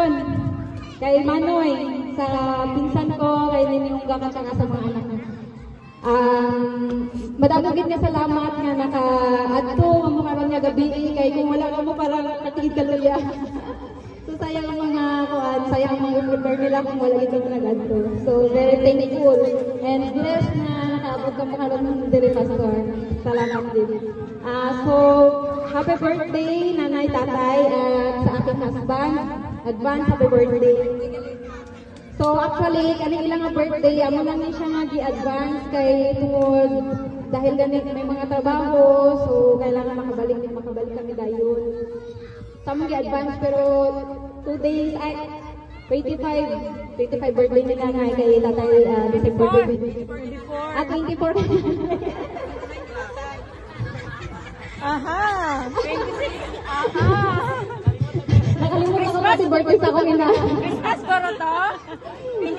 karon kay Manoy sa pinsan ko, kay Niningga ka saka sa mga anak ko. Madamagin nga salamat nga naka-adto ang mga karon nga gabi kay kung wala ka mo para katigid kaluya. So sayang ang mga kuan, sayang ang mga prepare nila kung wala gid mo nag-adto. So very thankful and blessed na nakaabot ka mo karon diri pastor. Salamat din. So happy birthday nanay tatay at sa aking husband. Advance happy birthday. So actually, kani ilang nga birthday, amo lang ni siya nga gi-advance kay tungod dahil ganit may mga trabaho, so kailangan makabalik kami dayon. Sa among gi-advance pero 2 days ay 25 birthday ni nanay kay tatay December 24. At 24. Aha! 26. Aha! Nakalimutan ko kasi birthday sa akong ina. Christmas ko to?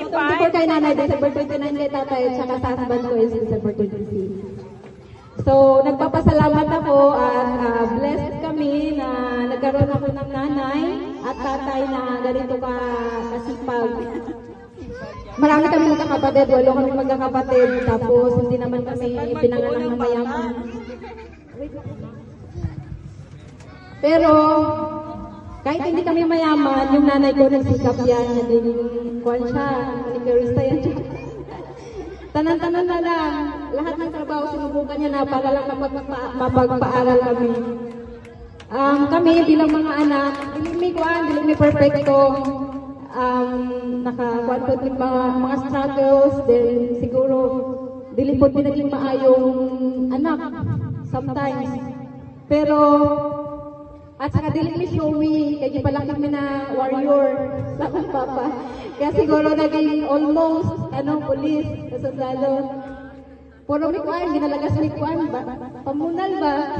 24 kay nanay, December 29 kay tatay, at saka sa husband ko is December 26. So, nagpapasalamat ako at blessed kami na nagkaroon ako ng nanay at tatay na ganito kasipag. Marami kami magkakapatid, 8 kami magkakapatid, tapos hindi naman kami pinanganak ng mayaman. Pero, kahit hindi kami mayaman, yung nanay ko nagsikap yan, naging kuwan siya, manicurista yan siya. Tanan-tanan na lang, lahat ng trabaho sinubukan niya na para lang mapagpaaral kami. Kami bilang mga anak, hindi may perfecto, nakakuwan po din mga struggles, then siguro, dili po din naging maayong anak, sometimes. Pero, at saka dili ni Showy, kaya palaki kami na warrior sa akong papa. Kaya siguro naging almost, pulis, kasundalo. Puro may kuwan, ginalagas may kuwan ba? Pamunal ba?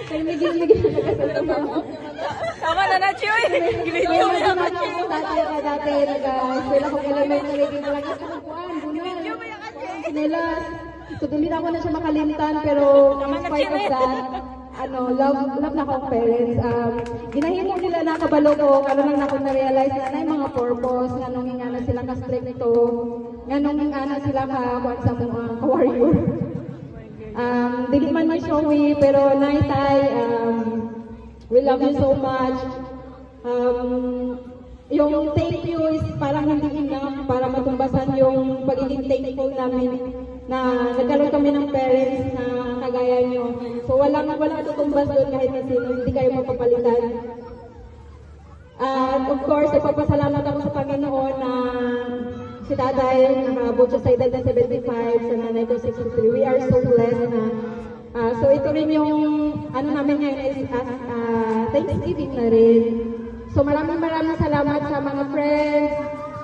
Kaya may ginalagas ba? Tama na na, Chuy! Gilidyo mo yan, Chuy! Dati, nag-eskwela kong elementary, ginalagas may kuwan, bunal. Sinelas. So, duli na ako na siya makalimtan, pero in spite of that, love na akong parents. Ginahimo nila na kabalo ko, karon lang ako na-realize na may mga purpose, nga nung ingana sila ka-stricto, nga nung ingana sila ka-kuwan sa mga ka-warrior. Dili man may showy, pero naitay, we love you so much. Yung thank you is parang hindi enough para matumbasan yung pagiging thankful namin na nagkaroon kami ng parents na kagaya nyo. So walang tutumbas doon kahit na sino, hindi kayo mapapalitan. At of course, nagpapasalamat ako sa Panginoon na si tatay nakaabot siya sa edad na 75, sa nanay ko 63. We are so blessed na. So ito rin yung namin ngayon is Thanksgiving na rin. So maraming salamat sa mga friends,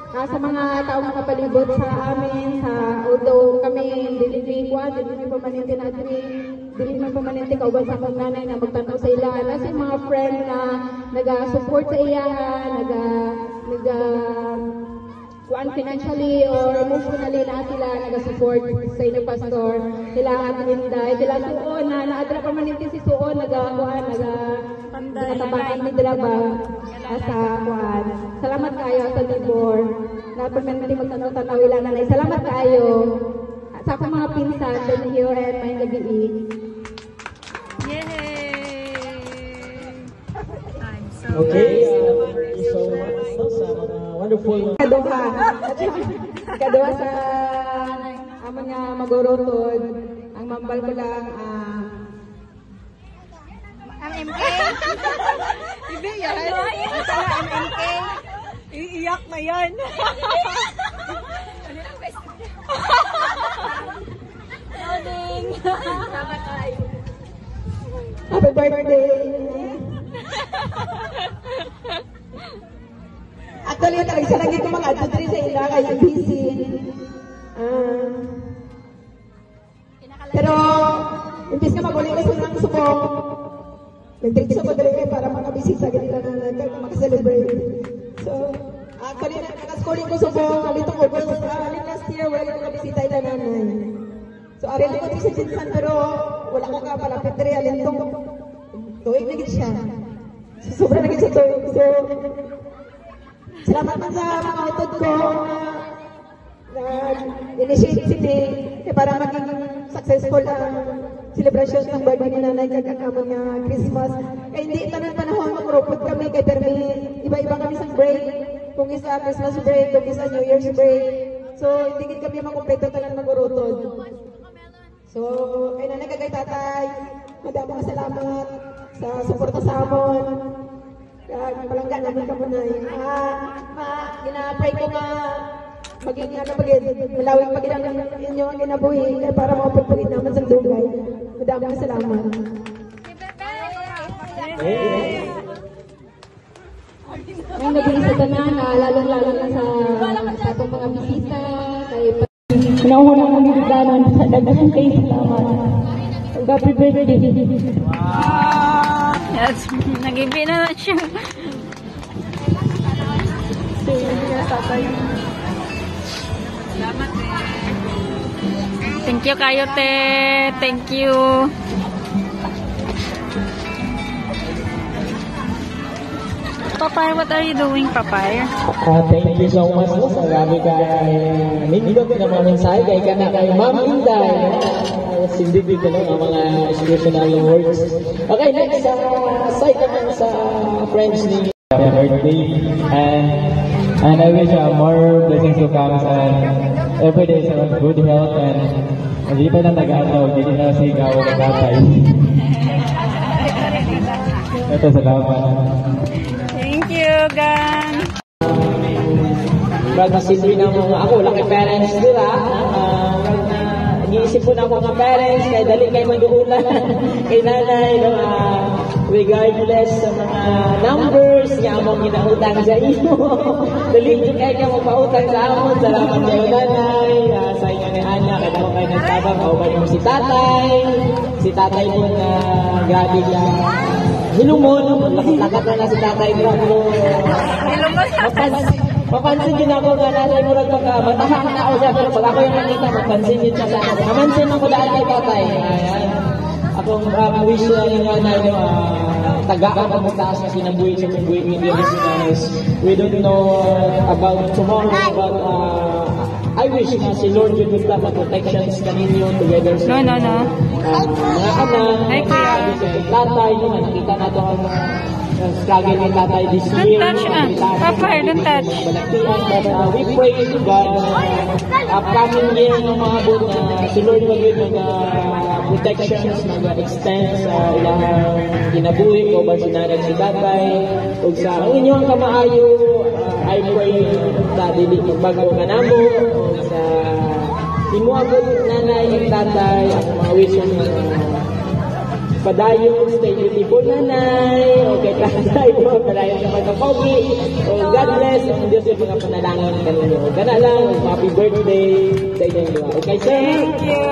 sa mga taong nakapalibot sa amin, although kami dili permanente na dili man permanente kauban sa akong nanay na magtanaw sa ila. Kasi mga friend na naga-support sa iya, financially or emotionally na sila naga-support sa inyo pastor. Sila ating Inday, sila Suon na naadra permanente si Suon, nagatabakan ni Draba sa kuan. Salamat kayo sa Libor. Na permanente magtanaw-tanaw ila nanay. Salamat kayo sa akong mga pinsan din here and may gabi. Yay! Okay, thank you so much sa mga wonderful. Kaduha sa amon nga magorotod, ang mambal ko lang Ang MK? Hindi yan. Ito na MMK. Iiyak na yan. Loading. happy birthday! Actually, isa lagi ko mga adjutri sa ila kayo busy. Pero, imbis na maguling ko sa subong, nag-take sa madali para makabisita ganito na makaselebrate. So, actually, nakaschooling ko subong, alito ko, last year, wala ko nakabisita ila nanay. So, arin ko sa Jinsan, pero wala ko ka palapit rin, alintong tuwing naging siya. So, sobrang naging sa tuwing. So, salamat man sa mga utod ko na initiate sini para maging successful ang celebration ng birthday ni nanay kag kamon nga Christmas. Kaya hindi tanan panahon makurupod kami kay permi iba-iba kami sa break. Kung isa Christmas break, kung isa New Year's break. So hindi gid kami makumpleto tanan magurutod. So kay nanay kag tatay, madaming salamat sa suporta sa amon. Palangga namin ka muna gina-pray ko nga maging malawig pagin ang inyo ang ginabuhi para mapagpagin naman sa dugay. Madaming salamat. Ngayong gabi sa tanan, lalong-lalo na sa atong mga bisita, kay Nauna ang gidanan sa daghang kay salamat. Happy birthday. Yes, nag-ibi na siya. Salamat eh. Thank you kayo, te. Thank you. Papay, what are you doing, Papay? Thank you so much po sa gabi kay nindot na mga mensahe kay kana kay Ma'am Inday. Sindibig ko ang mga inspirational words. Okay, next sa side naman sa friends ni happy birthday and I wish more blessings to come and every day sa good health and hindi pa na nag-ataw, hindi na sigaw ng tatay. Ito, salamat. Thank you, Gan. Pag-silbi na mo ako, laki parents nila. Nag-iisip ko na mga parents, kaya dali kayo mag-uulan kay nanay, regardless sa mga numbers niya among ginautang sa iyo. Dali kayo magpautang sa amon. Salamat kayo nanay, sa inyo ni Anya, kaya ako kayo nagtabang, kauban mo si tatay. Si tatay mo na grabe ka. Hilumon, lakat na si tatay mo. Mapansin din ako nga nanay mo matahan na ako siya, pero pag ako yung nakita, mapansin din siya sa akin. Mapansin ako dahil kay tatay. Ayan. Akong wish nga nanay mo, tagaan ang mataas na kinabuhi sa kinabuhi ng listeners. We don't know about tomorrow, but I wish na si Lord will have protections kaninyo together sa No. mga anak. Hi, Kuya. Tatay, nakita na ito ang struggle ni tatay this year. Don't touch, Papa, don't touch. We pray to God upcoming year ng mga buot na si Lord will give protections mag-extend sa ilang kinabuhi ko ba si nanay si tatay o sa ang inyong kamaayo. I pray sa dili magbago ka namo o sa imuabot nanay at tatay ang mga wishes padayon, stay beautiful nanay, o kay tatay mo, padayon sa pagkapogi, o God bless, ang Diyos yung mga panalangin kanino. Kana lang, happy birthday sa inyong dua. Okay, sir? Thank you.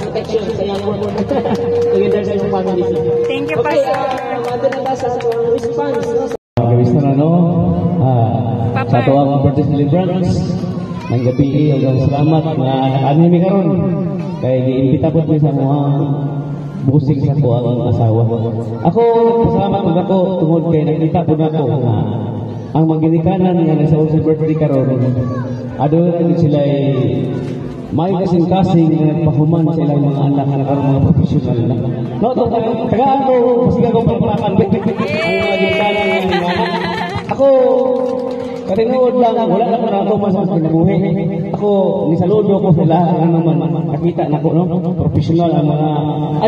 Protection sa inyong mo. Together sa inyong family. Thank you, Okay, Pastor. mado na tayo sa atong response. Gawis na no? Sa ito ang birthday celebrants ng gabi ang salamat na anime karon kay giimbita po sa mga busing sa ko ang asawa. Ako salamat pag ako tungod kay nakita po nako na ang maginikanan nga nagsaon sa birthday karon adun sila may kasing-kasing na nagpahuman sa ilang mga anak na nakaroon mga profesional na. No, tagaan ko, sige ko pagpalakan. Ang mga ginikanan ng mga anak. Ako, katinood lang, wala lang na ako masas kinabuhi. Ako, nisaludo ko sila, ano man, nakita na ko, no? Profesional ang mga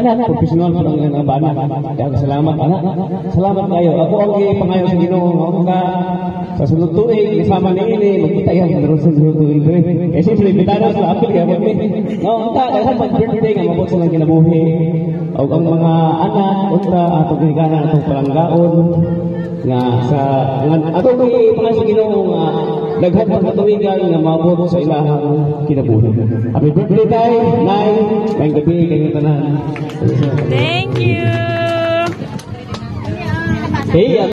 anak, profesional ko lang ang bana. Kaya salamat, anak. Salamat kayo. Ako ang ipangayon sa Ginoo. Ako nga, sa sunod tuig, kasama ni ini, magkita yan sa sunod tuig. Eh, siyempre, bitana sa apil, kaya magmi. No, kaya pag-birthday nga, mabot silang kinabuhi. O ang mga anak, unta, atong ginikanan, atong palanggaon, nga sa atong ipangayon sa Ginoo nga daghan pa katuigan nga maabot sa ilahang kinabuhi. Happy birthday tayo, Nay. May gabi kayo tanan. Thank you. Hey,